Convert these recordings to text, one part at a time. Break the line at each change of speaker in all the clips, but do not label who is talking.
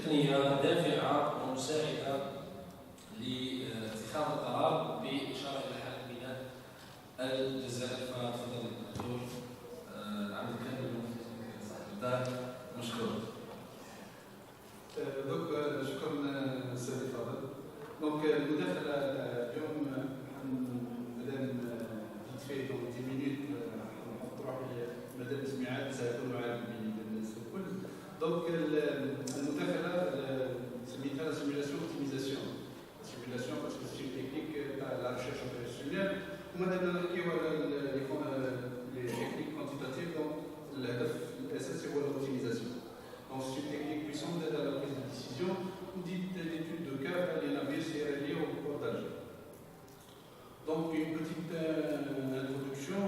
تقنية دافعة ومساعدة لاتخاذ القرار بإشارة إلى حالة بناء الجزائر. فتفضل الدكتور عبد الكريم صاحب الدار مشكور.
دونك شكرا سيدي الفاضل. دونك المداخلة اليوم مادام فيت في دونك 10 مينوت نحط روحي مادام سمعات سيكون عاجبني بالناس الكل. دونك المداخلة سميتها لا سيميلاسيون اوبتيميزاسيون. سيميلاسيون باسكو سي تكنيك تاع لا ريشيرش اوبيراسيونيل ومادام نحكيو على لي تكنيك كوانتيتاتيف. دونك الهدف الأساسي هو الاوبتيميزاسيون. Donc c'est une technique puissante d'aide à la prise de décision ou d'étude de cas par les navires liés au portage. Donc une petite introduction.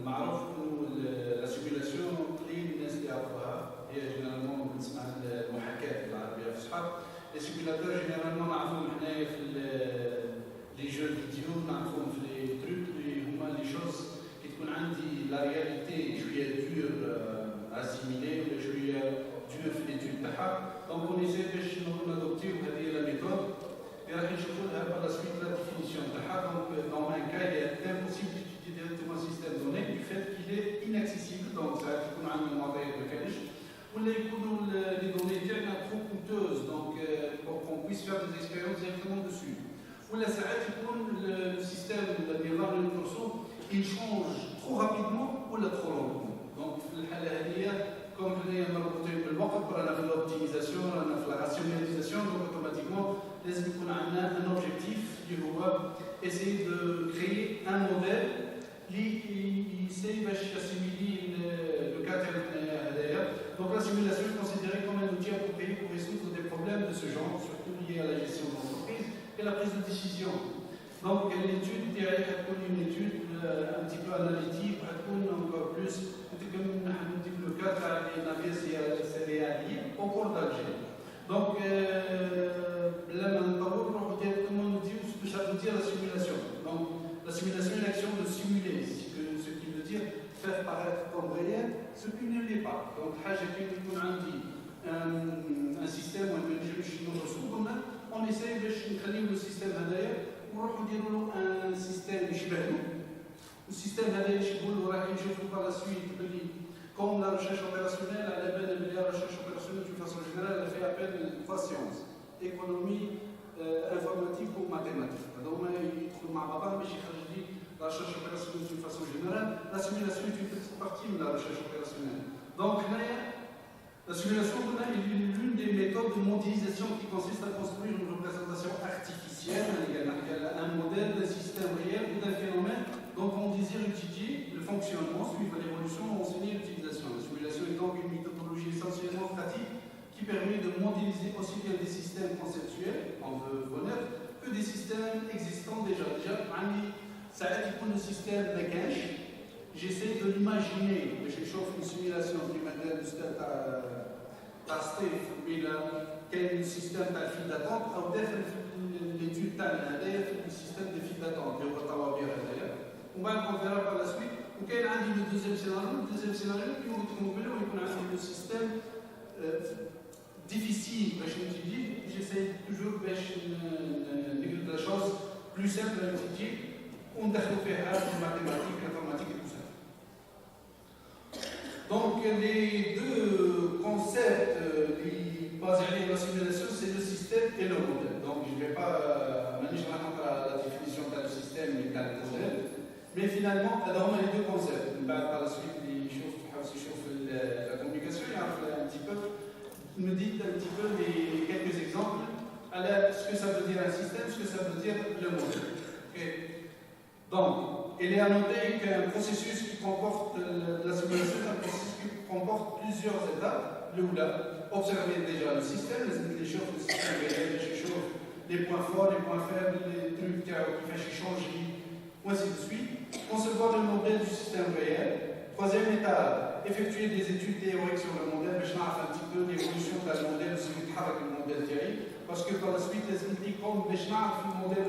معروف إنه la simulation قليل الناس يعرفوها. هي جينيرالمون بنسمع المحاكاة بالعربية الفصحى. Les simulateurs généralement نعرفوهم حنايا في les jeux vidéo نعرفوهم في les trucs اللي هما les choses qui تكون عندي la réalité شوية dure à assimiler ولا شوية dure في l'étude تاعها. Donc on essaie باش نادوبتيو هذه la méthode اللي راح نشوفوا لها par la suite la définition تاعها. Donc dans un cas il est impossible d'étudier directement un système donné du fait qu'il est inaccessible. Donc ça يكون عندنا مواضيع ما كانش ولا يكونوا les données تاعنا trop coûteuses donc pour qu'on puisse faire des expériences directement dessus. ولا ساعات يكون le système النظام اللي ندرسوه il change trop rapidement ولا trop lentement. Donc في الحالة هذه comme هنايا مربوطين بالوقت رانا في l'optimisation رانا في la rationalisation. donc automatiquement لازم يكون عندنا un objectif اللي هو essayer de créer un modèle اللي يساي باش يسيميلي le cas تاعنا هذايا. Donc la simulation est considérée comme un outil approprié pour résoudre des problèmes de ce genre, surtout liés à la gestion d'entreprise et la prise de décision. Donc l'étude derrière une étude un petit peu analytique, encore plus le cas des navires céréaliers au port d'Alger. Donc là maintenant comment nous dire ce que ça veut dire la simulation. Donc la simulation est l'action de simuler, ce qui veut dire faire paraître comme réel ce qui ne l'est pas. Donc حاجة كي يكون عندي un système وين نجمش نرسمو on essaye باش نخليو السيستم هذايا ونروحو نديرو له ان سيستم يشبهو. السيستم هذا يشبهو له راح نشوفو par la suite بلي comme la recherche opérationnelle على بالنا بلي la recherche opérationnelle d'une façon générale elle fait appel à trois sciences économie informatique ou mathématiques. هذوما يدخلوا مع بعضهم باش يخرج لي la recherche opérationnelle d'une façon générale. La simulation est une petite partie de la recherche opérationnelle. Donc la simulation est l'une des méthodes de modélisation qui consiste à construire une représentation artificielle, un modèle d'un système réel ou d'un phénomène dont on désire étudier le fonctionnement, suivre l'évolution ou enseigner l'utilisation. La simulation est donc une méthodologie essentiellement pratique qui permet de modéliser aussi bien des systèmes conceptuels, on veut connaître, que des systèmes existants déjà. ساعات يكون السيستم ما كانش جيسي دو ليماجيني باش نشوف السيميلاسيون كيما قال الاستاذ تاع ستيف بين كاين السيستم تاع الفيل داتونت او داخل في ليتود تاعنا هذايا في السيستم دو فيل داتونت اللي هو الطوابير هذايا ومن بعد اون فيرا بار لا سويت. وكاين عندي لو دوزيام سيناريو اللي هو تكمل ويكون عندي لو سيستم difficile باش نتيجي جيسي توجور باش ندير لا شوز بلو سامبل à étudier وندخلوا فيها الماتيماتيك l'informatique et tout ça. Donc les deux concepts basés sur la simulation c'est le système et le modèle. Donc je ne vais pas manier la définition du système et du modèle, mais finalement on a les deux concepts. Par la suite les choses la communication il y a un petit peu me dites un petit peu quelques exemples alors ce que ça veut dire un système, ce que ça veut dire le modèle. Okay. Donc, il est à noter qu'un processus qui comporte la simulation est un processus qui comporte plusieurs étapes. Observer déjà le système, les choses, le système réel, les points forts, les points faibles, les trucs qui font changer, ainsi de suite. Concevoir le modèle du système réel. Troisième étape, effectuer des études théoriques sur le modèle. Je vais un petit peu l'évolution de le modèle, ce qui avec le modèle théorique. Parce que par la suite, les expliquent comme le modèle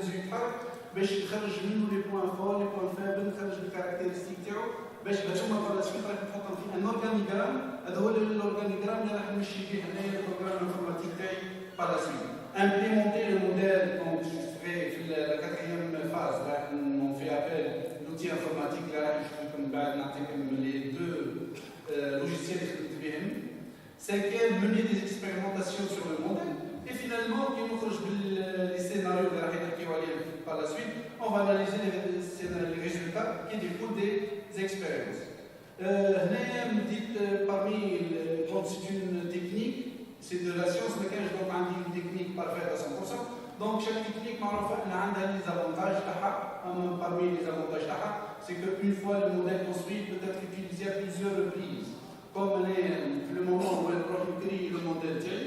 باش نخرج منه لي بوان فور لي بوان فابل نخرج الكاركتيرستيك تاعو باش هما بار لا سويت راح نحطهم في ان اورغانيغرام. هذا هو الاورغانيغرام اللي راح نمشي به هنايا البروغرام انفورماتيك تاعي بار لا سويت. امبليمونتي لو موديل دونك في لا كاتريام فاز راح نون في ابل لوتي انفورماتيك اللي راح نشوفكم من بعد نعطيكم لي دو لوجيسيال اللي خدمت بهم. Cinquième, mener des expérimentations sur le modèle. Et finalement, les scénarios de la rédaction par la suite, on va analyser les résultats qui découlent des expériences. Parmi, quand c'est une technique, c'est de la science, mais quand je donne une technique parfaite à 100%, donc chaque technique, a des avantages. Parmi les avantages, c'est qu'une fois le modèle construit, peut être utilisé à plusieurs reprises. Comme le moment où elle crée le modèle TI,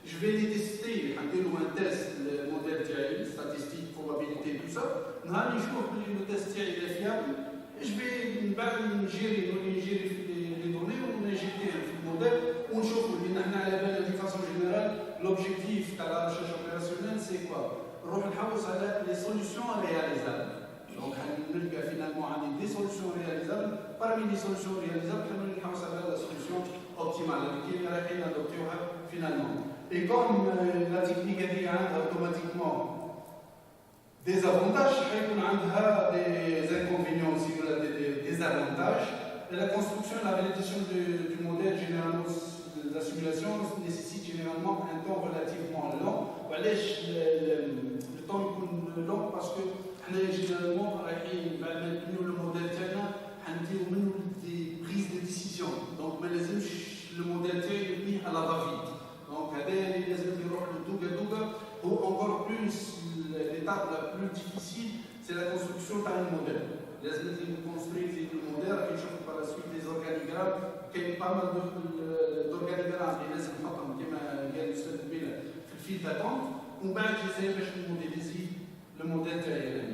je vais les tester, un test, le modèle TI, statistique, probabilité, tout ça. Je trouve que le test TI est fiable. Je vais gérer les données, on injecter le modèle, on chauffe, de façon générale, l'objectif de la recherche opérationnelle, c'est quoi? Les solutions réalisables. Donc, finalement, on a des solutions réalisables. Parmi les solutions réalisables, on a la solution optimale, qui est adoptée finalement. Et comme la technique a automatiquement des avantages, on a des inconvénients aussi, des avantages. Et la construction et la validation du modèle, généralement, la simulation nécessite généralement un temps relativement long. Le temps est long parce que généralement, le modèle des prises de décision. Donc, le modèle est mis à la va-vite. Donc, encore plus, l'étape la plus difficile, c'est la construction d'un modèle. Les construire le modèle, avec par la suite les organigrammes, qui est pas mal d'organigrammes, qui est le fil d'attente. On va essayer de modéliser le modèle derrière.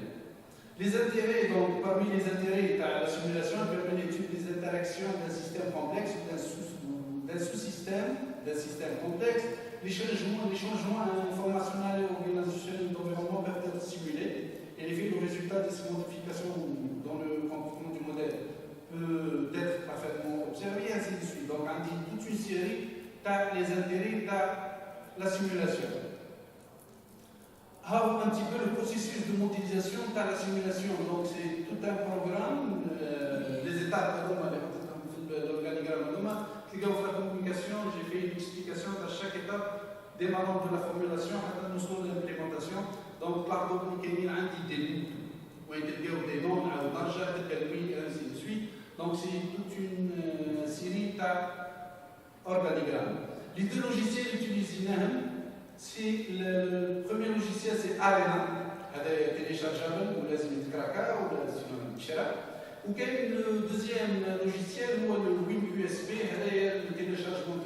Les intérêts, donc parmi les intérêts de la simulation, permet l'étude des interactions d'un système complexe ou d'un sous-système, d'un système complexe. Les changements informationnels et organisationnels d'environnement peuvent être simulés et l'effet du résultat de ces modifications dans le comportement du modèle peut être parfaitement observé et ainsi de suite. Donc, on dit toute une série les intérêts de la simulation. Un petit peu le processus de modélisation de la simulation. Donc, c'est tout un programme, les étapes de l'organigramme. La communication, j'ai fait une explication à chaque étape, démarrant de la formulation à l'implémentation. Donc, par communiquer, un des noms, et ainsi de suite. Donc, c'est toute une série d'organigrammes. Les deux logiciels utilisés, c'est le premier logiciel, c'est Arena, téléchargeable, ou le Kraka, ou le Shara. Ou le deuxième logiciel, ou le WinUSB, le téléchargement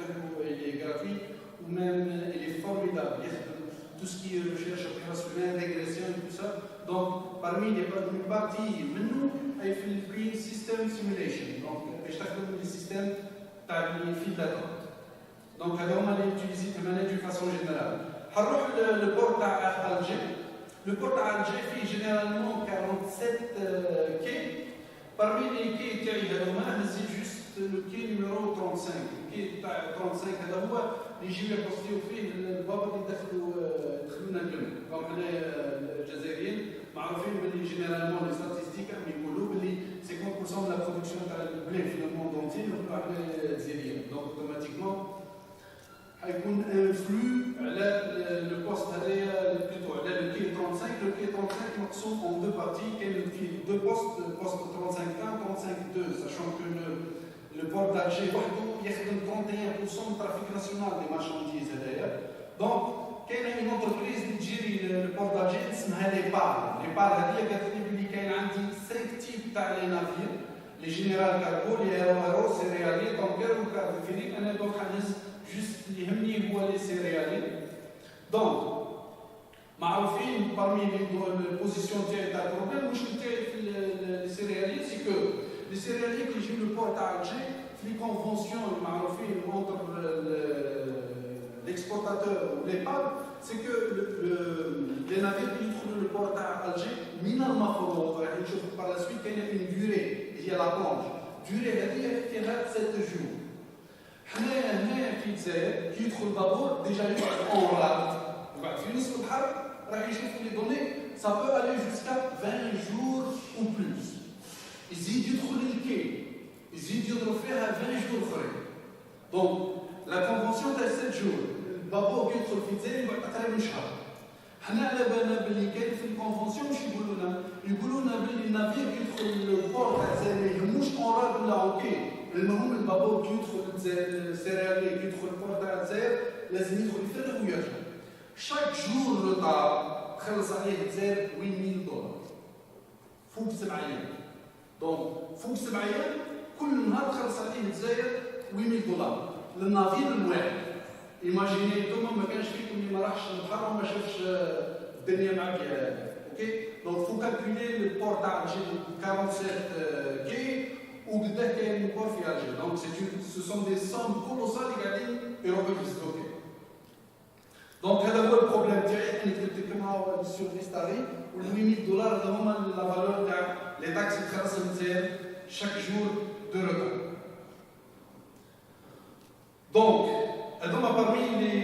il est gratuit, ou même il est formidable. Tout ce qui est recherche opérationnelle, régression et tout ça. Donc, parmi les parties, nous, il fait le Green System Simulation. Donc, je t'appelle le système par les fils d'attente. Donc, on va l'utiliser d'une façon générale. Le port à Alger. Le port à Alger fait généralement 47 quais. Parmi les quais c'est juste le quai numéro 35. Le quai 35, les JV postés au fait, le baba qui دخلونا الجنة. comme les Algériens, généralement les statistiques, c'est 50% de la production de blé finalement entier, donc automatiquement, il y a un flux le poste plutôt le quai 35. Le quai 35 sont en deux parties, deux postes, poste 35.1, 35.2, sachant que le port d'Alger, il y a 31% de trafic national des marchandises d'ailleurs. Donc, il y a une entreprise qui gère le port d'Alger, c'est l'EPAR. L'EPAR, il y a 5 types de navires, les générales cargo, les aéros, céréaliers, tankers ou cargophiliques, il y a juste les céréaliers. Donc, parmi les positions de problème, les céréaliers, c'est que les céréaliers qui jouent le port d'Alger, les conventions entre l'exportateur ou l'EPAR, c'est que les navires qui trouvent le port d'Alger, par la suite, il y a une durée, il y a la plonge. durée هذه فيها 7 jours. حنا هنا في الجزائر كي يدخل البابور ديجا يقعد اون رات يقعد في نصف البحر راح يشوفوا لي دوني ça peut aller jusqu'à 20 jours ou plus. يزيد يدخل الكي يزيد يضرب فيها 20 jours اخرين. دونك لا كونفونسيون تاع 7 jours البابور كي يدخل في الجزائر يقعد تقريبا شهر. حنا على بالنا باللي كاين في الكونفونسيون واش يقولوا لنا؟ يقولوا لنا باللي النافير كي يدخل البور تاع الجزائر ما يهموش اون رات ولا اوكي. المهم البابور كي يدخل السيرالي كي يدخل البور تاع الجزائر لازم يدخل يفرغ ويرجع. شاك جور روطار تخلص عليه الجزائر $8,000 فوق 7 أيام. دونك فوق 7 أيام كل نهار تخلص عليه الجزائر $8,000 للنافير الواحد. ايماجيني انتوما ما كانش فيكم اللي ما راحش للبحر وما شافش الدنيا معاك اوكي. دونك فو كالكولي البور تاع الجيل 47 كي وقداه كاين البور في الجيل. دونك سو سون دي سوم كولوسال اللي قاعدين يروحوا يستوكي. دونك هذا هو البروبليم تاعي اللي قلت لكم هو سور ليستاري وال$8,000 هذا هما لا فالور تاع لي تاكسي اللي تخلص الجزائر شاك جور دو روتار. دونك هذوما parmi les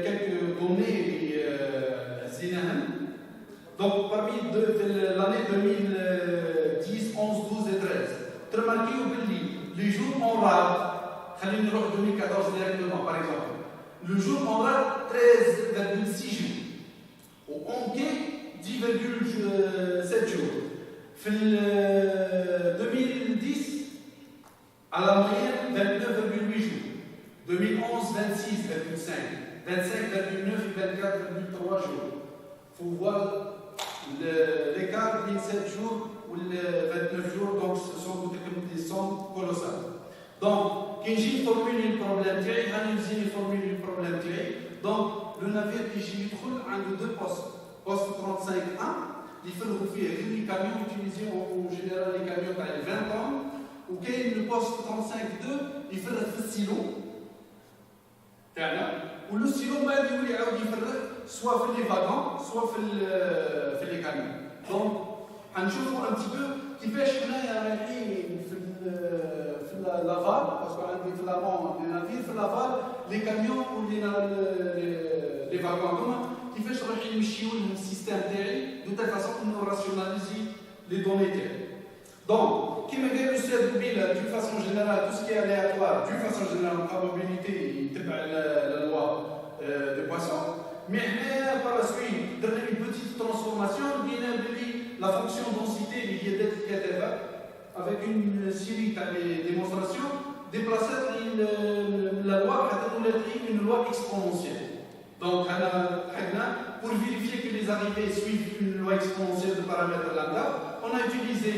quelques données اللي هزيناهم. Donc parmi l'année 2010, 11, 12 et 13 ترماركيو باللي les jours en rate خلينا نروح 2014 directement par exemple. Le jour en rate 13,6 jours و en quai 10,7 jours. في 2010 à la moyenne 22,8 jours. 2011, 26,5, 25,9 et 24,3 jours. Il faut voir l'écart de 7 jours ou 29 jours, donc ce sont des sommes colossales. Donc, quand j'ai formulé le problème, j'ai formulé le problème. Donc, le navire qui j'y trouve a deux postes. Poste 35A, il faut faire les camions utilisés en général, les camions à 20 ans. Ou quand le poste 35.2, il faut faire le silo. ولو سيلو ما يولي يعاود يفرغ سواء في لي فاغون سواء في لي كاميون. دونك حنشوفوا ان تي بو كيفاش حنايا رايحين في لافال باسكو عندي في لافون لي نافير في لافال لي كاميون لي فاغون هما كيفاش رايحين نمشيو لهم السيستيم تاعي دو تال فاسون انو راسيوناليزي لي دوني تاعي. دونك كيما قال الاستاذ قبيله دو فاسون جينيرال تو سكي الياتوار دو فاسون جينيرال البروبابيليتي يتبع لا لوا دو بواسون. مي حنايا بار سويت درنا اون بوتيت ترانسفورماسيون لقينا بلي لا فونكسيون دونسيتي اللي هي دات الكتابه افيك اون سيري تاع لي ديمونستراسيون ديبلاسات لا لوا حتى ولات اون لوا اكسبونونسيال. دونك انا حنا pour vérifier que les arrivées suivent une loi exponentielle de paramètres lambda, on a utilisé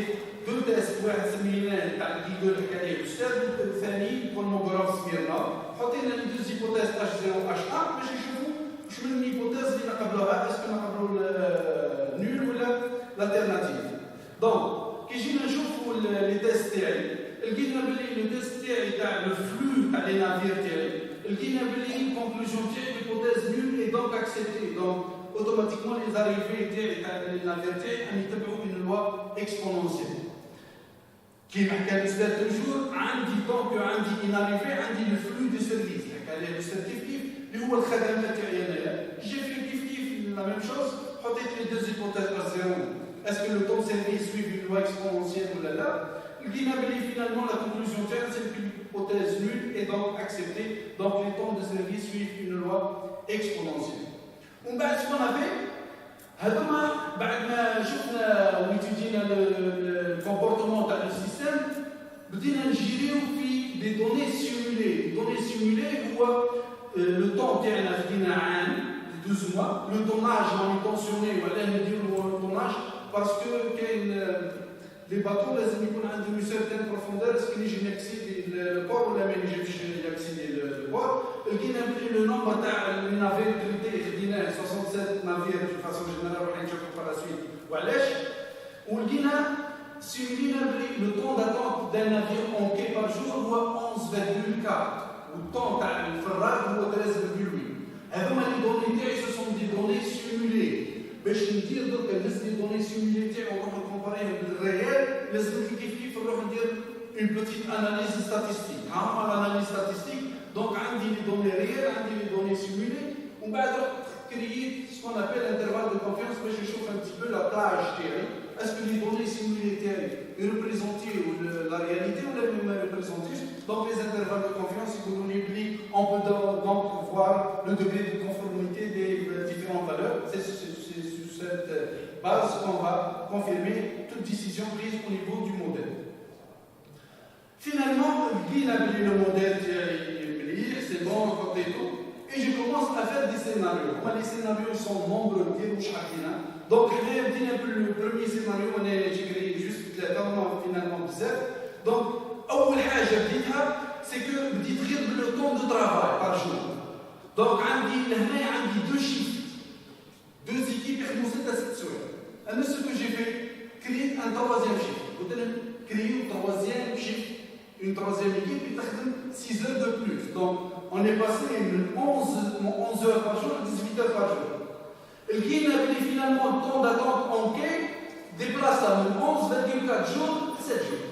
deux tests واحد سميناه تاع جيجل حكى عليه الاستاذ والثاني كولموغراف سميرنا. حطينا لي دوز هيبوتيز H0 H1 باش نشوفوا واش من الهيبوتيز اللي نقبلوها اسكو نقبلوا نول ولا لالتيرناتيف. دونك كي جينا نشوفوا لي تيست تاعي لقينا بلي لو تيست تاعي تاع لو فلو تاع لي نافير تاعي لقينا بلي الكونكلوجن تاعي ليبوتيز نول اي دونك اكسبتي. دونك اوتوماتيكمون لي زاريفي تاعي تاع لي نافير تاعي ان يتبعوا اون لوا اكسبونونسيال. كيما حكى الاستاذ توجور عندي دونك عندي اناريفي عندي لو فلو دو سيرفيس حكى عليه الاستاذ كيف اللي هو الخدمات تاعي انايا جي في كيف لا ميم شوز. حطيت لي دوز هيبوتيز A0 اسكو لو طون سيرفيس سويف اون لوا اكسبونونسيال ولا لا. لقينا بلي فينالمون لا كونكلوجن تاعنا سي كو l'hypothèse nulle est donc acceptée. Donc les temps de service suivent une loi exponentielle. ومن بعد شنو نافي هذوما بعد ما شفنا ويتيدينا الكومبورتمون تاع السيستم بدينا نجيريو في دي دوني سيمولي. دوني سيمولي هو لو طون تاعنا خدينا عام 12 موا. لو طوناج مانيتونسيوني وعلاه نديرو لو طوناج باسكو كاين لي باتو لازم يكون عندهم اون سيرتين بروفوندور اسكو يجي نكسيدي البور ولا ما يجيش يكسيدي البور. لقينا بلي لو نومبر تاع النافير تريتي خديناه 67 نافير دو فاسون جينيرال راح نشوفو بار سويت وعلاش. ولقينا سيمولينا بلي لو طون داتونت دان نافير اون كي بار جور هو 11,4 والطون تاع الفراد هو 13,8. هذوما لي دوني تاعي سو سون دي دوني سيمولي. باش ندير درك نهز لي دوني سيمولي تاعي ونروح نكومباريهم بالريال لازم كيف نروح ندير une petite analyse statistique. L'analyse statistique, donc on dit les données réelles, on dit les données simulées, on va créer ce qu'on appelle l'intervalle de confiance, mais je chauffe un petit peu la plage théorique. Est-ce que les données simulées théoriques représentées la réalité ou les mêmes représentées? Donc les intervalles de confiance, si vous voulez, on peut donc voir le degré de conformité des différentes valeurs. C'est sur cette base qu'on va confirmer toute décision prise au niveau du modèle. Finalement, il a appelé le modèle théorique, c'est bon, côté tout. Et je commence à faire des scénarios. Les scénarios sont nombreux, donc je vais dire un peu le premier scénario, j'ai créé juste finalement bizarre. Donc, c'est que je dis le temps de travail par jour. Donc, il y a deux chiffres, deux équipes qui ont 7 à 7 soirs. Ce que j'ai fait, créer un troisième chiffre. Vous allez créer un troisième chiffre, une troisième équipe, et 6 heures de plus. Donc, on est passé de 11 heures par jour à 18 heures par jour. Et qui a pris finalement le temps d'attente en quai, déplaçable de 11,4 jours, 7 jours.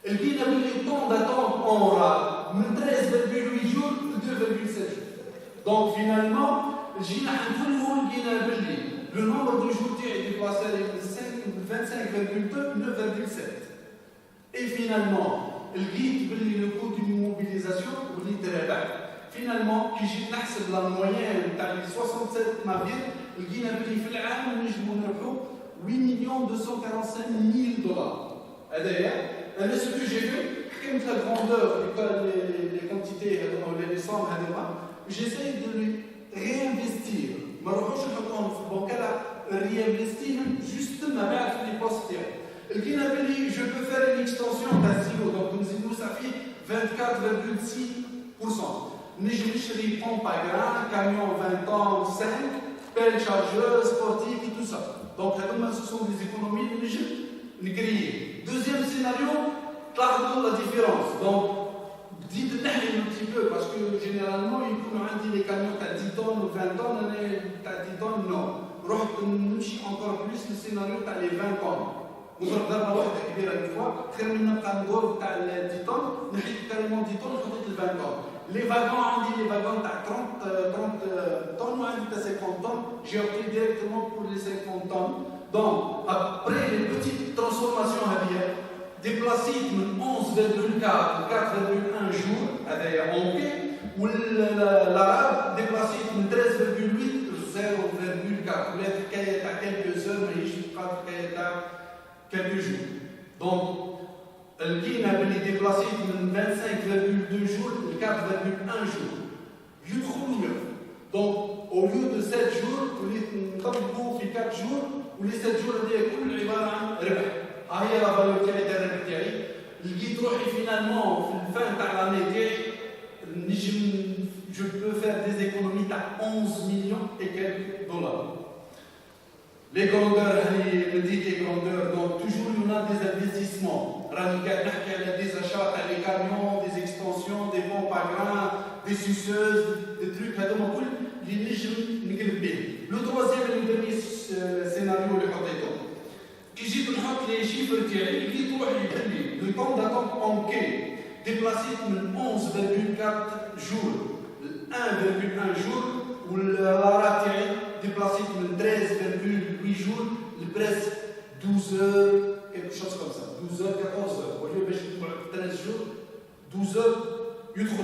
Et qui a pris le temps d'attente en RAL, de 13,8 jours, 2,7 jours. Donc finalement, le nombre de jours qui est déplacé à 25,2, 9,7. Et finalement, le coût d'une mobilisation, finalement, qui j'ai la moyenne de 67 navires, il y a $8 245 000. D'ailleurs, ce que j'ai fait, comme la grandeur, les quantités, les sommes, j'essaie de les réinvestir. Je ne réinvestir justement avec les postes. Je peux faire une extension d'un silo, donc nous ça fait 24,6%. Je pompe à grains, camion 20 tonnes, 5, pelle chargeuse, sportive et tout ça. Donc, ce sont des économies que je créer. Deuxième scénario, la différence. Donc, dites un petit peu, parce que généralement, il y a des camions à 10 tonnes ou 20 tonnes, à 10 tonnes, non. Encore plus le scénario à les 20 tonnes. Nous avons d'abord une fois, terminant à 10 tonnes, nous avons carrément 10 tonnes, nous avons 20 tonnes. Les wagons, on dit les wagons à 30 tonnes, on dit à 50 tonnes, j'ai opté directement pour les 50 tonnes. Donc, après les petites transformations à bien, déplacé de 11,4 4,1 jours, en quai, ou l'arabe déplacé de 13,8 0,4 mètres, à quelques heures, mais je crois qu'il quelques jours. Donc, le qui n'a été déplacé de 25,2 jours, 4,1 jours. Je trouve mieux. Donc, au lieu de 7 jours, les 4 jours, ou les 7 jours, il y a tout le هي la valeur تاعي الربح تاعي لقيت روحي finalement في الفان تاع l'année تاعي نجم je peux faire des économies à 11 millions et quelques dollars. Les grandeurs, je dis les grandeurs, donc toujours il y en a des investissements. Des achats, des camions, des extensions, des pompes à grains, des suceuses, des trucs, le troisième et le dernier scénario, qui j'ai pris les chiffres qui le temps d'attente en quai, déplacé de 11,4 jours, 1,1 jour, ou la raterie déplacé de 13,8 jours, presque 12 heures, quelque chose comme ça, 12 heures, 14 heures. Au lieu de 13 jours, 12 heures, il y a le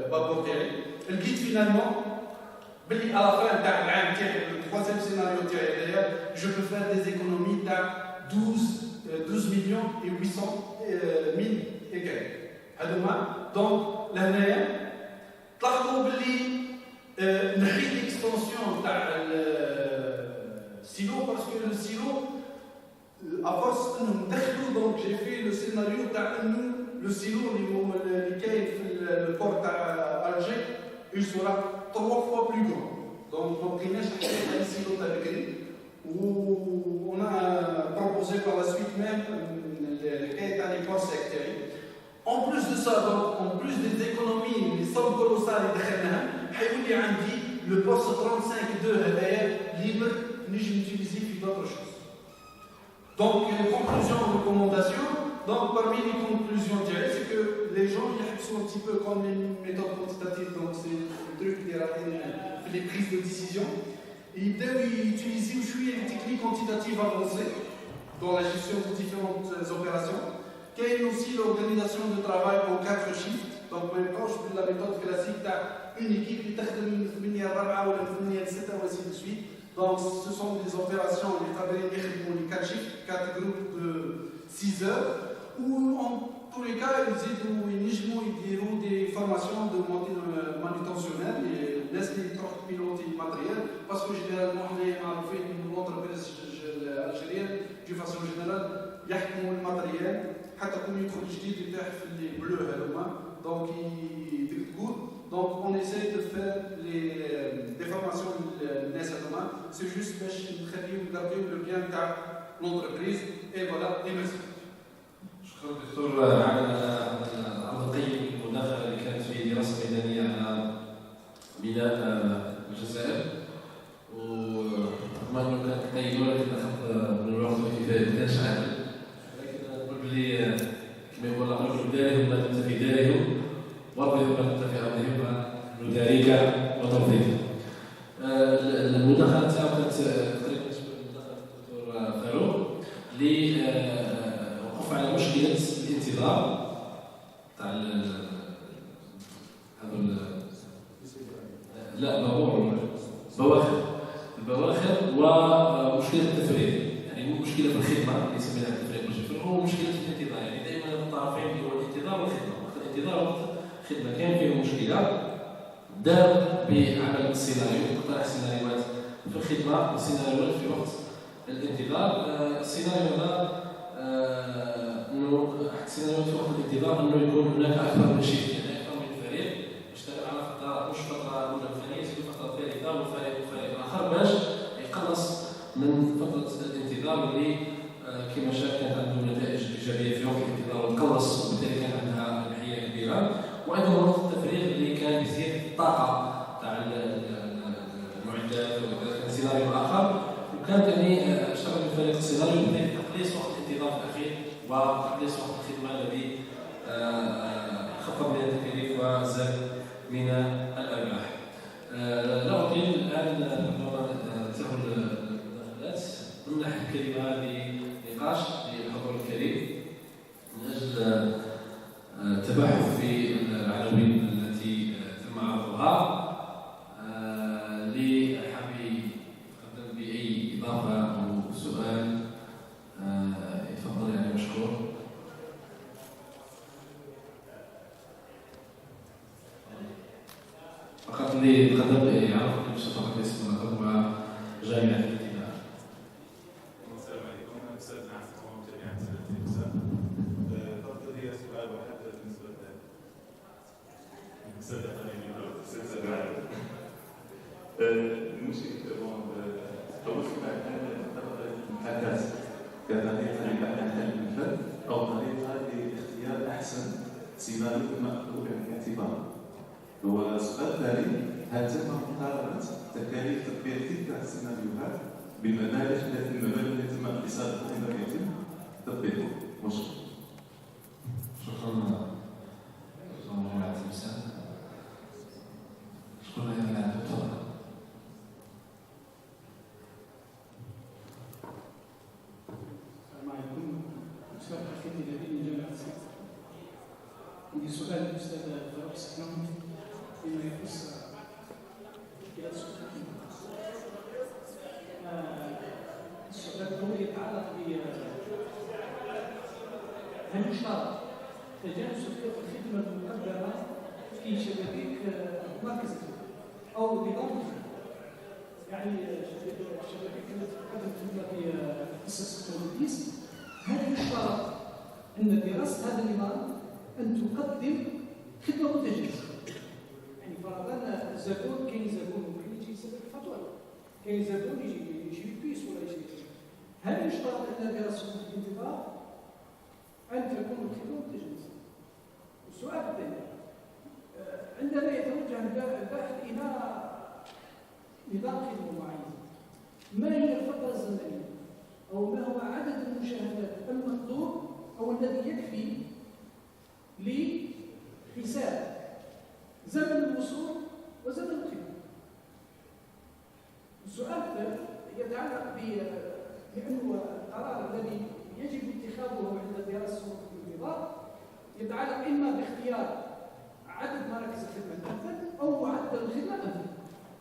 babotéré. Le guide finalement, à la fin, le troisième scénario, d'ailleurs, je peux faire des économies de 12 millions et 800 000 et quelques. Donc, l'année, نحيد l'extension تاع السيلو parce que le silo à force انه ندخلو donc j'ai fait le scénario تاع انه le silo اللي كاين في البورت تاع Alger il sera 3 fois plus grand. Donc ما بقيناش حكايه تاع السيلو تاع بكري و on a proposé par la suite même الحكايه تاع les ports sectaires. En plus de ça, donc, en plus des économies, les sommes colossales et le poste 35.2 libre, ni je l'utilise pour d'autres choses. Donc, une conclusion, recommandation, Donc, parmi les conclusions, je dirais, c'est que les gens ils sont un petit peu comme les méthodes quantitatives, donc c'est le truc des prises de décision. Et ils doivent utiliser les techniques quantitatives avancées dans la gestion de différentes opérations. Quelle est aussi l'organisation de travail en 4 shifts. Donc, même quand je fais la méthode classique, tu as une équipe qui تخدم 8 4 ولا 8 6 ainsi de suite. Donc, ce sont des opérations, les 4 shifts, 4 groupes de 6 heures, où en tous les cas, ils ont des formations de manutentionnel et laissent les piloter le matériel, parce que généralement, on a fait une entreprise algérienne, d'une façon générale, ils ont le matériel, حتى كون يدخل جديد يتاح في لي بلو هذوما دونك يديكتكور دونك اون ايساي دو فير لي فورماسيون للناس هذوما سي جوست باش نخليهم يغارديو لو بيان تاع لونتربريز اي فوالا اي ميرسي.
شكرا دكتور على هذا القيم المداخله اللي كانت في دراسه ميدانيه على بناء الجزائر ورغم انه كانت قيمه لكن اخذ من الوقت في بدايه عام اللي كما يقول الرجل دارهم ما دمت في دارهم وارضهم ما دمت في ارضهم نداريك وترضيك. المداخله تاعو كانت تقريبا تشبه مداخله الدكتور فاروق اللي وقف على مشكله الانتظار تاع هذا لا بواخر ومشكله التفريغ، يعني مو مشكله في الخدمه اللي يسميها التفريغ، هو مشكله الانتظار، يعني دائما الطرفين اللي هو الانتظار والخدمه، الانتظار والخدمه كان فيه مشكله. دار بعمل السيناريو، اقترح سيناريوهات في الخدمه وسيناريوهات في وقت الانتظار. السيناريو هذا انه السيناريوهات في وقت الانتظار انه يكون هناك اكثر من شيء، يعني اكثر من فريق يشتغل على فتره، مش فتره اولى ثانيه، يصير فتره ثالثه وفريق اخر باش يقلص من فتره الانتظار اللي كما شاف كانت عنده نتائج ايجابيه في وقت الانتظار وتقلص، وبالتالي كان عندها ناحيه كبيره. وايضا وقت التفريغ اللي كان بزياده الطاقه تاع المعدات، وكان سيناريو اخر، وكانت يعني اشتغل بفريق السيناريو وبالتالي تقليص وقت الانتظار الاخير وتقليص وقت الخدمه الذي خفض من التكاليف وزاد من الارباح. لا اطيل الان تاخذ المداخلات، نمنح الكلمه لنقاش للحضور الكريم من اجل التباحث في العناوين التي تم عرضها. اللي حاب يتقدم باي اضافه او سؤال يتفضل، يعني مشكور. فقط اللي تقدم يعرف باش فقط اسم ولقب وجامعه الابتداء.
السلام عليكم، انا استاذ ناصر تمام جامعه الابتداء. فقط لي سؤال واحد بالنسبه للاستاذ المشكله اول سؤال كان المحاكاه كطريقه لبحث الفن او طريقه لاختيار احسن سيناريو مأخوذ بالاعتبار. والسؤال الثاني، هل تم مقارنه تكاليف تطبيق تلك السيناريوهات بالمبالغ التي تم اقتصادها عندما يتم تطبيقه؟
شكرا جماعه الانسان. شكرا يا دكتور.
عندي سؤال للاستاذ فاروق السحناوي فيما يخص السؤال الاول يتعلق ب هل يشترط تجانس الخدمه المقدمه في شبابيك مركز او نظام الخدمه؟ يعني الشبابيك التي تقدم خدمه في مؤسسه التدريس، هل يشترط ان دراسه هذا النظام أن تقدم خدمة متجانسة؟ يعني فرضا الزبون، كاين زبون ممكن يجي يسدد الفاتورة، كاين زبون يجي البيس ولا يجي. هل يشترط أن دراسة الانتظار أن تكون الخدمة متجانسة؟ السؤال الثاني، عندما يتوجه الباحث إلى نظام خدمة معين، ما هي الفترة الزمنية أو ما هو عدد المشاهدات المطلوب أو الذي يكفي لحساب زمن الوصول وزمن الخدمة. السؤال الثالث يتعلق بأنه القرار الذي يجب اتخاذه عند دراسة صورة الانتظار يتعلق إما باختيار عدد مراكز الخدمة الأمثل أو معدل الخدمة الأمثل.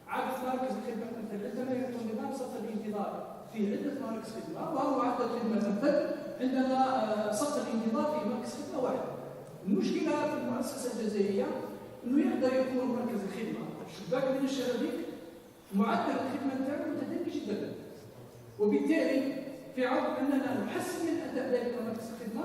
عدد مراكز الخدمة الأمثل عندما يكون نظام صف الانتظار في عدة مراكز خدمة، وهو معدل الخدمة الأمثل عندما صف الانتظار في مركز خدمة واحد. المشكلة في المؤسسة الجزائرية أنه يقدر يكون مركز الخدمة شباك من الشبابيك معدل الخدمة تاعو متدني جدا، وبالتالي في عرض أننا نحسن من أداء ذلك مركز الخدمة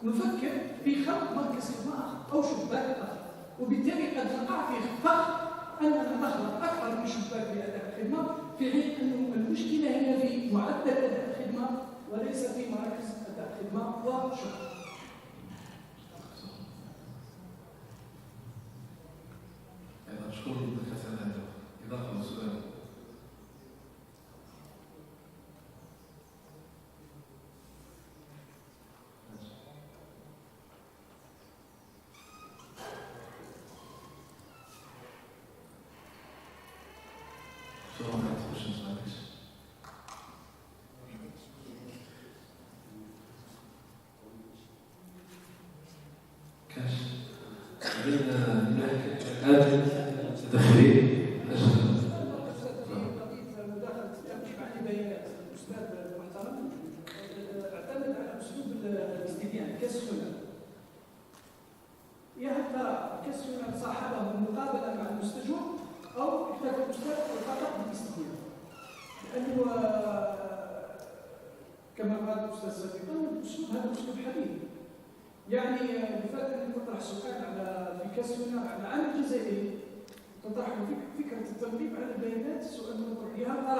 نفكر في خلق مركز خدمة آخر أو شباك آخر، وبالتالي قد نقع في فخ أننا نخلق أكثر من شباك لأداء الخدمة، في حين أن المشكلة هي في معدل أداء الخدمة وليس في مراكز أداء الخدمة وشكرا.
أشكرك دكتور سعد. إضافة للسؤال.
يعني بفضل أن نطرح سؤال على في كسونا على العام الجزائري تطرح فكرة التنظيم على البيانات. السؤال المطروح هل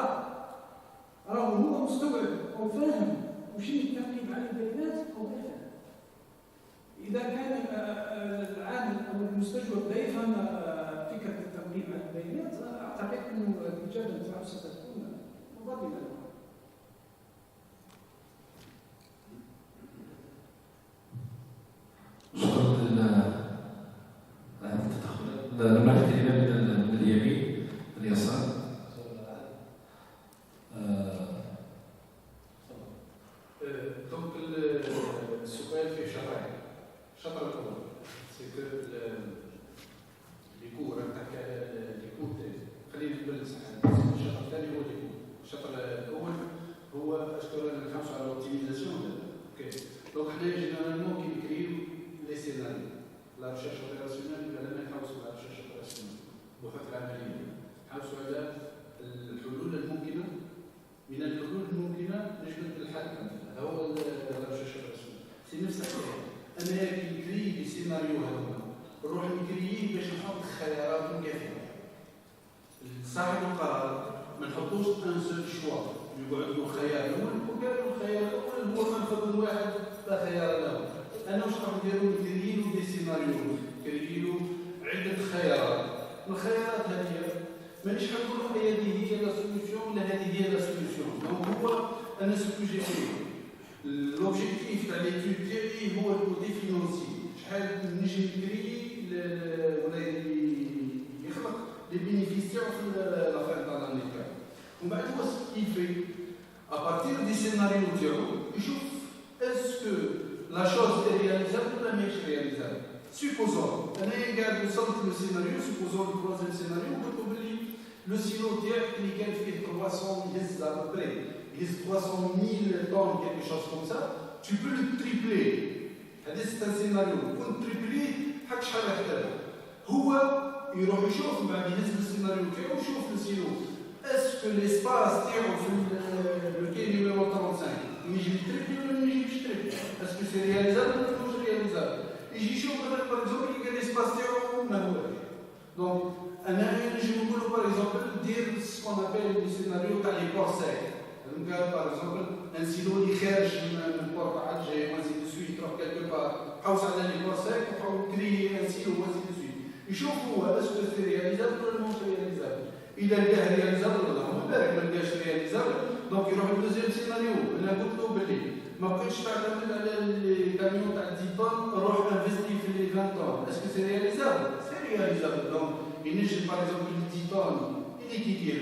أراه هو مستوعب أو فاهم وش التنظيم على البيانات أو لا؟ إذا كان العامل أو المستجوب لا يفهم فكرة التنظيم على البيانات أعتقد أن الإجابة تاعو ستكون مضادة.
نماذج كلمة من اليمين اليسار.
دونك السؤال فيه شطرين. الشطر الأول سي كو لي كور تحكي على لي كور خلينا نقبل الشطر الثاني هو لي كور. الشطر الأول هو أشكر نحوس على الأوبتيميزاسيون. اوكي دونك حنا جينيرالمون كي نكريو لي سيناريو لا ريشيرش اوبيراسيونيل ولا ما نحوسوا على الريشيرش اوبيراسيونيل البحوث العمليه، نحوسوا على الحلول الممكنه. من الحلول الممكنه نجبد الحل هذا هو الريشيرش اوبيراسيونيل. سي نفس الحكايه، انا كي نكري لي سيناريو هذوما نروح نكرييه باش نحط خيارات كثيره. صاحب القرار ما نحطوش ان سول شوا يقعد له خيار الاول وقال له الخيار الاول هو منفذ واحد لا خيار له. أنا واش راح نديرو نكريلو دي سيناريو، نكريلو عدة خيارات. الخيارات هذه مانيش حنقولو هذه هي لا سوليسيون ولا هذه هي لا سوليسيون. دونك هو أنا سكو جي في لوبجيكتيف تاع ليتود تاعي هو الكوتي فينونسي، شحال نجي نكري ولا يخلق لي بينيفيس تاعو في لافير تاع لاني تاعو. ومن بعد هو كيفي أبارتير دي سيناريو تاعو يشوف اسكو la chose est réalisable ou la مش réalisable. Supposons, أنا قاعد وصلت للسيناريو، supposons le troisième scénario، قلت لي لو سيلو تاعك اللي كان فيه 300 يهز أبري يهز 300,000 طن quelque chose comme ça، tu peux le tripler. هذا c'est un scénario، كون تريبلي حق شحال يحتاج. هو يروح يشوف من بعد يهز السيناريو تاعو ويشوف السيلو اسكو ليسباس تاعو في لو نيميرو 35 يجي يتربي ولا ما يجيش يتربي؟ اسكو سي رياليزابل ولا مش رياليزابل؟ يجي يشوف مثلا باغ اكزومبل يلقى ليسباس تاعو ما هوش. دونك انا نجي نقولو باغ اكزومبل دير سكون ابيل لي سيناريو تاع لي بور سيك. دونك باغ اكزومبل ان سيلو اللي خارج من بور تاع الجي وانسي دو سويت تروح كالكو بار حوس على لي بور سيك وحاول كري ان سيلو وانسي دو سويت. يشوف هو اسكو سي رياليزابل ولا مش رياليزابل. اذا لقاه رياليزابل اللهم بارك، ما لقاش رياليزابل دونك يروح للدوزيام سيناريو. انا قلت له باللي ما بقيتش تعتمد على الكاميون تاع 10 طن، روح انفستي في لي 20 طن. اسكو سي رياليزابل؟ سي رياليزابل. دونك ينجم باغ اكزومبل 10 طن اللي كيدير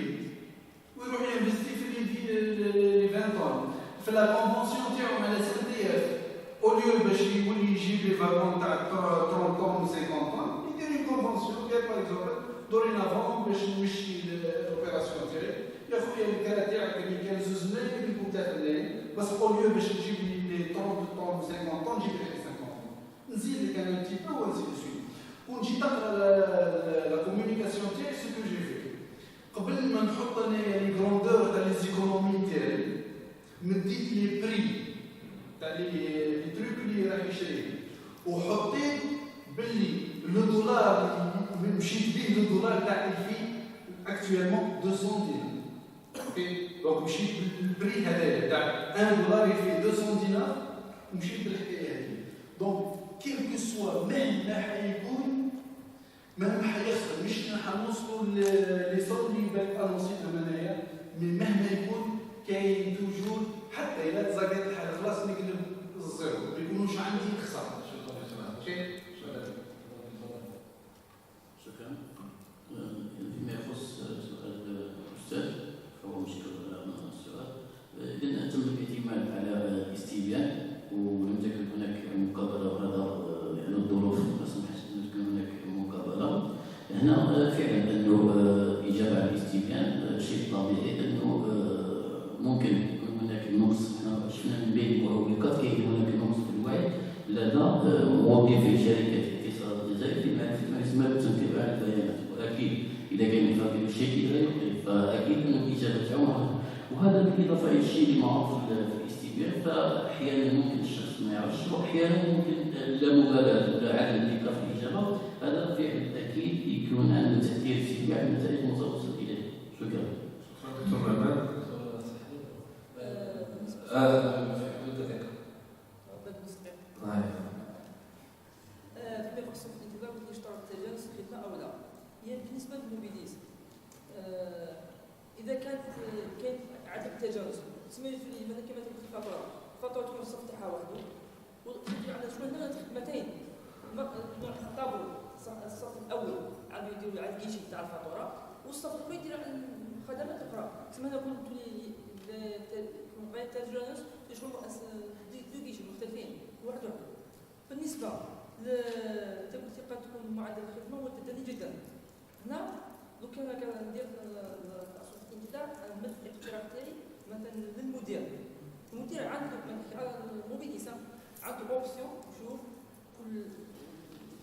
ويروح ينفستي في لي 20 طن في لا كونفونسيون تاعو على سي دي اف. اوليو باش يولي يجيب لي فاغون تاع 30 طن و 50 طن، يدير لي كونفونسيون ديال باغ اكزومبل دورينافون باش نمشي الاوبيراسيون تاعي. يا خويا الكرا تاعك اللي كان 2 ملايين يكون 3 ملايين، بس اوليو باش تجيب لي 30 طن و 50 طن جيب لي 50 طن، نزيد لك انا تي با ونزيد سويت. ونجي تقرا لا كومونيكاسيون تاعي سكو جي في قبل ما نحط انايا لي غروندور تاع لي زيكونومي تاعي، مديت لي بري تاع لي تروك اللي راح يشري، وحطيت باللي لو دولار اللي مشيت به لو دولار تاع الفي اكتويلمون 200 دينار. اوكي دونك مشيت بالبري هذايا تاع 1 دولار يفي 200 دينار، مشيت بالحكايه هذه. دونك كيف كو سوا مهما حيكون مهما حيخسر، مش حنوصلوا لي صوت اللي بالك انونسيتهم انايا، من مهما يكون كاين توجور حتى الا تزاقت الحاله خلاص نقلب الزيرو، ما يكونوش عندي خساره.
شكرا. فيما يخص سؤال الاستاذ فهو مشكل على السؤال. اذا تم الاعتماد على الاستبيان ولم تكن هناك مقابله، وهذا يعني الظروف ما سمحتش ان تكون هناك مقابله هنا، فعلا انه اجابه على الاستبيان شيء طبيعي، انه ممكن يكون هناك نقص. احنا شفنا من بين المعوقات كاين هناك نقص في الوعي لدى موظفي شركه الاتصال الجزائر فيما يسمى بتنقيب البيانات. واكيد اذا كان يفاضل الشيء لا يقل، فاكيد انه الاجابه تاعو، وهذا بالاضافه الى الشيء اللي معروف في الاستبيان. فاحيانا ممكن الشخص ما يعرفش، واحيانا ممكن لا مبالاه ولا عدم الدقه في الاجابه. هذا فعل اكيد يكون عنده تاثير سلبي على النتائج المتوصل اليه. شكرا.
دكتور مهمان.
فيما يخص الانتظار يشترط تجانس الخدمه او لا. هي بالنسبه للموبيليز اذا كان عدم تجانس تسمى مثلا كما تقول الفاتوره، الفاتوره تكون الصف تاعها وحده وتدير على شويه هنا خدمتين نعتبر الصف الاول عنده يدير على الكيشي تاع الفاتوره، والصف الثاني يدير على الخدمات الاخرى. تسمى هنا كنت غير التجانس يشغلوا دو كيشي مختلفين واحد. بالنسبه قد تكون معدل الخدمه هو التدني جدا. هنا لو كان ندير التصويت الانتظار نمد الاقتراح تاعي مثلا للمدير. المدير عنده على الموبيليس عنده اوبسيون يشوف كل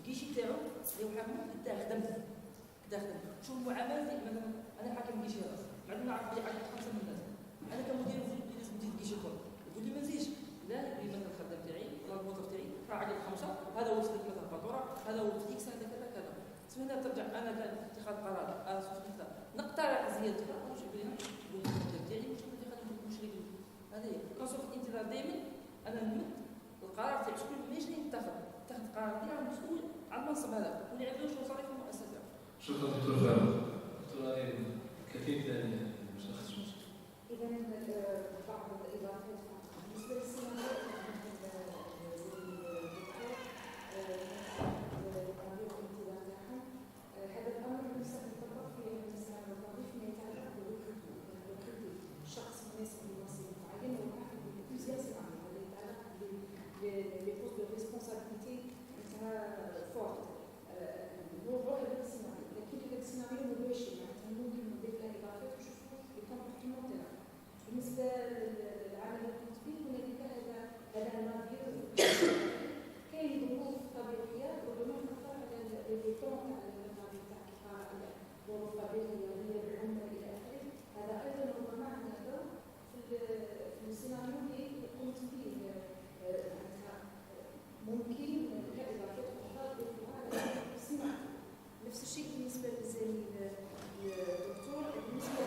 كيشي تاعو اللي حامل قدا خدمت شوف معاملتي. مثلا انا حاكم كيشي هذا بعد ما نعرف بلي عندي 5 من الناس، انا كمدير لازم نزيد كيشي كل يقول لي ما نزيدش، لا يقول لي مثلا الخدام تاعي ولا الموظف تاعي راه عقد 5 هذا هو سلك مثلا الفاتوره، هذا هو اكس، هذا كذا كذا. هنا ترجع انا اتخاذ قرار نقترح زيادتها واش يقول لي المدير تاعي واش اللي خدمت المشرك. هذه هي كنصرف الانتظار دائما. انا نمد القرار تاعي شكون ماشي نتخذ قرار ديال المسؤول عن المنصب هذا واللي عنده شو صار في المؤسسه.
شكرا دكتور فهد. دكتور كثير ثاني مش نخصص.
اذا بعض الاضافات بالنسبه للسيناريو هذا الامر سيطبق في المسار الوظيفي فيما يتعلق بالشخص المناسب لمنصب معين وواحد بالانثوزيازم عام. هذا يتعلق ببوست دو ريسبونسابيلتي تاع فورت نوضوح هذا السيناريو. لكن هذا السيناريو مباشر معناتها ممكن نضيف له اضافات ونشوفوا الكومبورتمون تاعو. بالنسبه للعمل التطبيق هنالك هذا النظير كاين ظروف طبيعيه ربما نختار على الطون تاع النظير تاع القراءه، ظروف طبيعيه هي العمر الى اخره. هذا ايضا ربما نقدر في السيناريو اللي قمت به معناتها ممكن كاضافات اخرى نضيفها على السيناريو. نفس الشيء بالنسبه للزميل الدكتور بالنسبه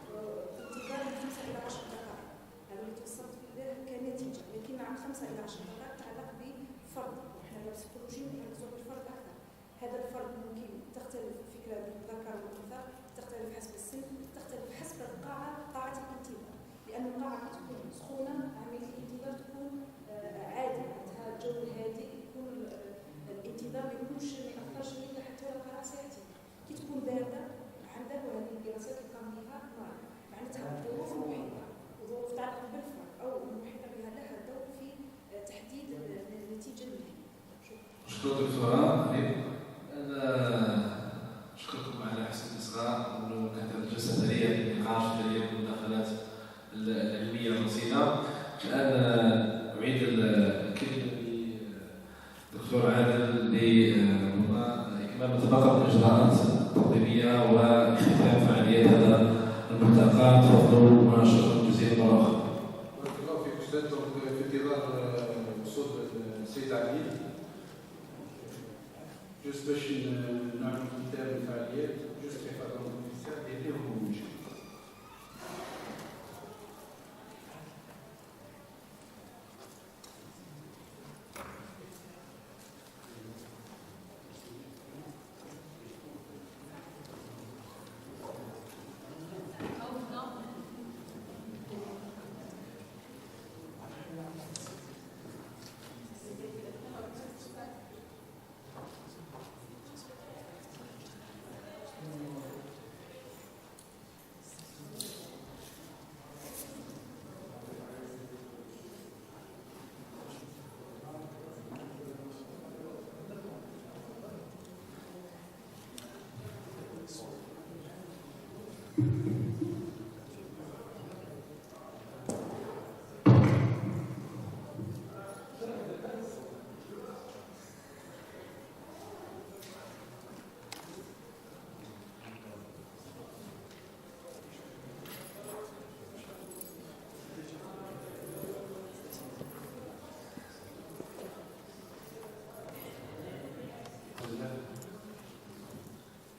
لانتظار من 5 الى 10 دقائق. هذا اللي توصلت فيه كنتيجه، لكن عن 5 الى 10 دقائق تعلق بفرد. احنا في البسيكولوجي نركزوا على الفرد اكثر. هذا الفرد ممكن تختلف الفكره بين الذكر والانثى، تختلف حسب
نشكر الدكتورة هاني. أنا أشكركم على حسن الإصغاء والمكاتبة الجسدية للنقاش ديال المداخلات العلمية الرصينة. الآن أعيد الكلمة للدكتور عادل لإكمال فقط الإجراءات التنظيمية واختتام فعاليات هذا الملتقى. تفضلوا وشكرا جزيلا مرة أخرى.
بارك الله فيك أستاذ. في انتظار وصول السيد علي جوست باش نعمل ختام الفعاليات جوست كيف هذا الساعة اللي هو مشكل.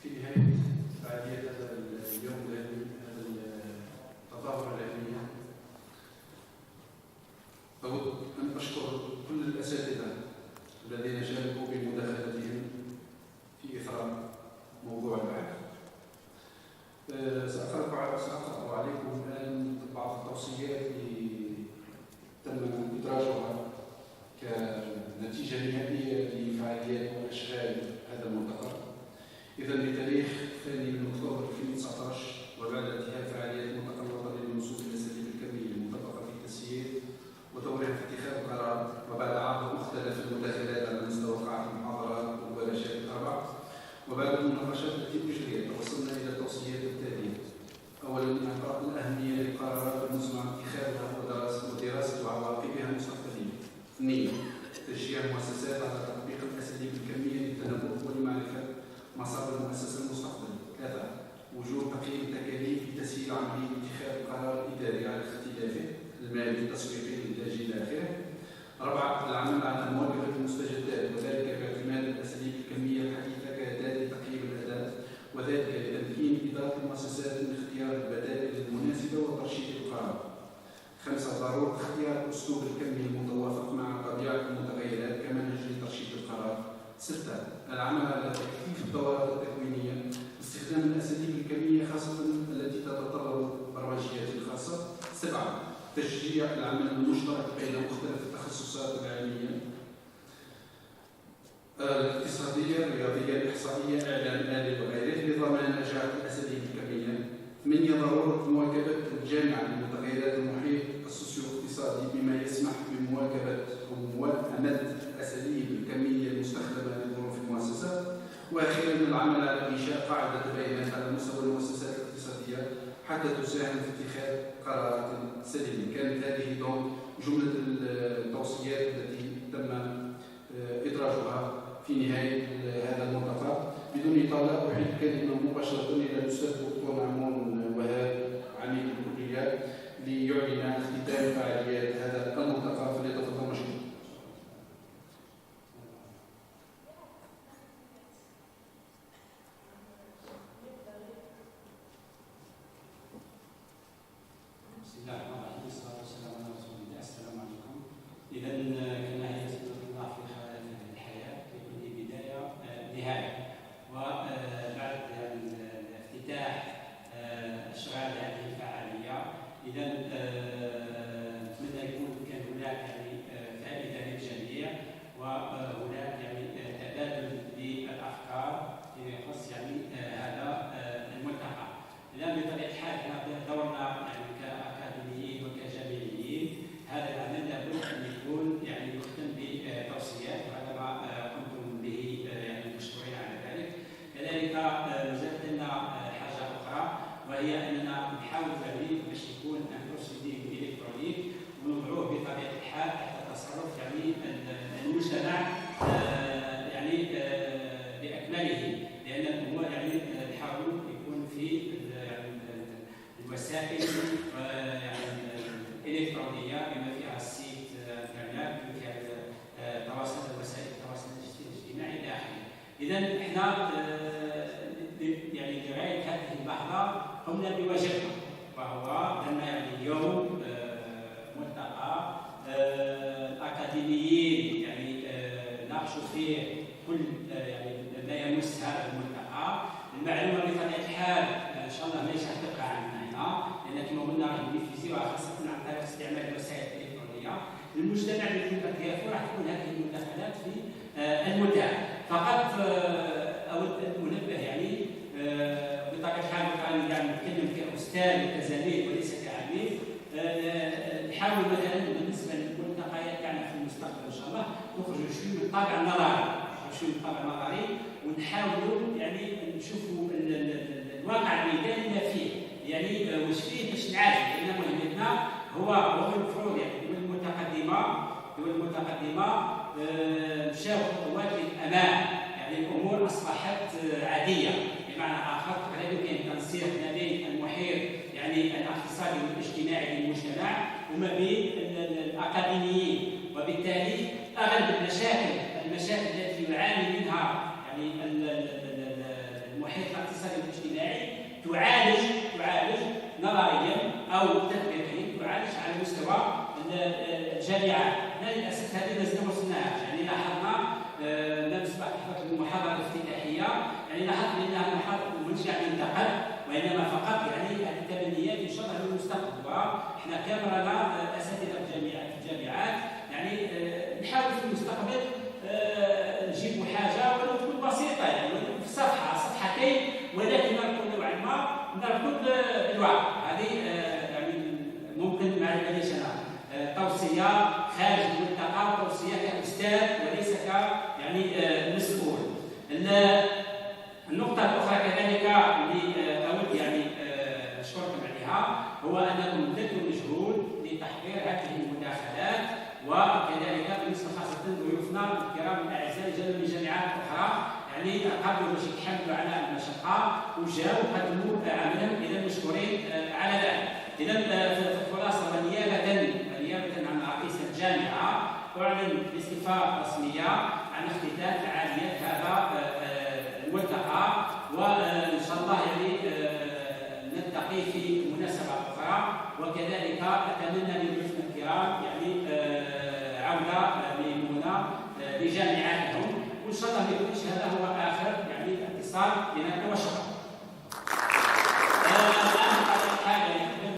في نهاية فعالية هذا اليوم العلمي، هذا التظاهرة العلمية، أود أن أشكر كل الأساتذة الذين شاركوا بمداخلتهم في إثراء موضوع البحث. سأقرأ عليكم الآن بعض التوصيات اللي تم إدراجها كنتيجة نهائية لفعاليات وأشغال هذا الملتقى. إذا بتاريخ 2 من أكتوبر 2019 وبعد انتهاء فعاليات الملتقى الوطني للوصول إلى الأساليب الكمية المطبقة في التسيير ودورها في اتخاذ القرار، وبعد عرض مختلف المداخلات على مستوى قاعة المحاضرات والورشات الأربع، وبعد المناقشات التي أجريت توصلنا إلى التوصيات التالية. أولا، إعطاء الأهمية للقرارات المزمع اتخاذها ودراسة عواقبها مستقبليا. 2. تشجيع المؤسسات على تطبيق الأساليب الكمية للتنبؤ ولمعرفة مصادر المؤسسة المستقبلية. 3. وجوب تقييم التكاليف لتسهيل عملية اتخاذ القرار الإداري على اختلافه المالي التسويقي الإنتاجي إلى آخره. 4. العمل على مواكبة المستجدات وذلك باعتماد الأساليب الكمية الحديثة كأداة لتقييم الأداء، وذلك لتمكين إدارة المؤسسات من اختيار البدائل المناسبة وترشيد القرار. 5. ضرورة اختيار أسلوب الكمي المتوافق مع طبيعة المتغيرات كمنهج لترشيد القرار. 6. العمل على تكثيف الدورات التكوينية باستخدام الأساليب الكمية خاصة التي تتطلب برمجيات خاصة. 7. تشجيع العمل المشترك بين مختلف التخصصات العلمية الاقتصادية، الرياضية، الإحصائية، إعلام آلي وغيره لضمان نجاح الأساليب الكمية. 8. ضرورة مواكبة الجامعة لمتغيرات المحيط السوسيو-اقتصادي بما يسمح بمواكبة ومد الأساليب الكمية المستخدمة لظروف المؤسسة. وأخيرا، العمل على إنشاء قاعدة بيانات على مستوى المؤسسات الاقتصادية حتى تساهم في اتخاذ قرارات سليمة. كانت هذه جملة التوصيات التي تم إدراجها في نهاية هذا الملتقى. بدون إطالة أعيد كلمة مباشرة إلى الأستاذ الدكتور معمون وهاب عميد الكلية ليعلن اختتام فعاليات هذا الملتقى. فليتفضل مشكور.
بسم الله الرحمن الرحيم، والصلاة والسلام على رسول الله. السلام عليكم. إذا كما هي سنة الله في الحياة في كل بداية نهاية، وبعد الافتتاح أشغال هذه الفعالية إذا نتمنى يكون كان هناك مازالت لنا حاجه اخرى، وهي اننا نحاول يعني باش يكون ان بروسيدير الكترونيك ونوضعوه بطبيعه الحال تحت تصرف يعني المجتمع يعني باكمله، لان الامور يعني نحاول يكون في الوسائل يعني الالكترونيه بما فيها السيت الانترنت، بما فيها وسائل التواصل الاجتماعي الى اخره. اذا احنا يعني لغايه هذه اللحظه قمنا بواجبنا، وهو ان يعني اليوم ملتقى الاكاديميين يعني ناقشوا فيه كل يعني ما يمس هذا الملتقى. المعلومه بطبيعه الحال ان شاء الله ليس تبقى عندنا هنا، لان كما قلنا ننفذوها خاصه عن طريق استعمال الوسائل الالكترونيه. المجتمع الذي قد يكون راح تكون هذه المداخلات في المتاح. فقط اود ان انبه يعني بطبيعه الحال يعني نتكلم كاستاذ وكزميل وليس كعميل. نحاول مثلا بالنسبه للملتقيات تاعنا في المستقبل ان شاء الله نخرجوا شوي من الطابع النظري، ونحاولوا يعني نشوفوا الواقع الميداني فيه، يعني واش فيه باش نعالج، لان مهمتنا هو المفروض يعني الدول المتقدمه مشاو خطوات للامام، يعني الامور اصبحت عاديه. بمعنى اخر تقريبا كاين تنسيق ما بين المحيط يعني الاقتصادي والاجتماعي للمجتمع وما بين الاكاديميين، وبالتالي اغلب المشاكل التي يعاني منها يعني المحيط الاقتصادي والاجتماعي تعالج نظريا او تطبيقيا، تعالج على مستوى الجامعات. للاسف هذه لازم ما وصلناهاش، يعني لاحظنا لم تسبق المحاضره الافتتاحيه، يعني لاحظنا انها محاضره مش يعني انتقد، وانما فقط يعني التبنيات ان شاء الله للمستقبل. واحنا كامرنا اساتذه في الجامعات يعني نحاول في المستقبل نجيبوا حاجه ولو تكون بسيطه، يعني في صفحتين، ولكن نركض نوعا ما نركض بالوعي. هذه يعني ممكن ما ليش انا توصيه خارج الملتقى، توصيه كاستاذ وليس ك يعني مسؤول. النقطه الاخرى كذلك اللي اود يعني اشكركم عليها هو انكم بذلتم مجهود لتحضير هذه المداخلات، وكذلك بالنسبه خاصه ضيوفنا الكرام الاعزاء جاءوا من جامعات اخرى، يعني قبلوا باش يتحملوا على المشقه وجاوا قدموا عملهم، اذا مشكورين على ذلك. اذا في الخلاصه ونيابه عن رئيس الجامعه اعلن باصفه رسميه عن اختتام فعاليات هذا الملتقى، وان شاء الله يعني نلتقي في مناسبه اخرى. وكذلك اتمنى لضيوفنا الكرام يعني عوده ميمونه لجامعاتهم، وان شاء الله ما يكونش هذا هو اخر يعني اتصال بيننا. وشكرا.